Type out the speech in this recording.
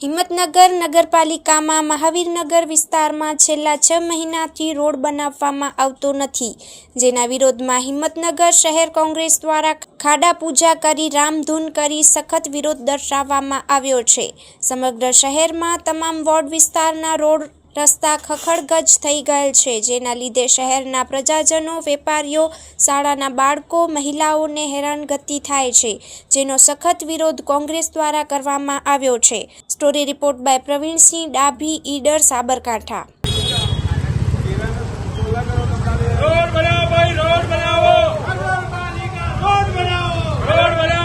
હિંમતનગર નગરપાલિકામાં મહાવીરનગર વિસ્તારમાં છેલ્લા 6 મહિનાથી રોડ બનાવવામાં આવતો નથી, જેના વિરોધમાં હિંમતનગર શહેર કોંગ્રેસ દ્વારા ખાડા પૂજા કરી રામધૂન કરી સખત વિરોધ દર્શાવવામાં આવ્યો છે। સમગ્ર શહેરમાં તમામ વોર્ડ વિસ્તારના રોડ રસ્તા ખખડગજ થઈ ગયેલ છે, જેના લીધે શહેરના પ્રજાજનો, વેપારીઓ, શાળાના બાળકો, મહિલાઓને હેરાનગતિ થાય છે, જેનો સખત વિરોધ કોંગ્રેસ દ્વારા કરવામાં આવ્યો છે। Story report by Pravinsinh Dabhi, Idar, Sabarkantha. Road બનાવો ભાઈ, રોડ બનાવો, રોડ બનાવો, રોડ બનાવો।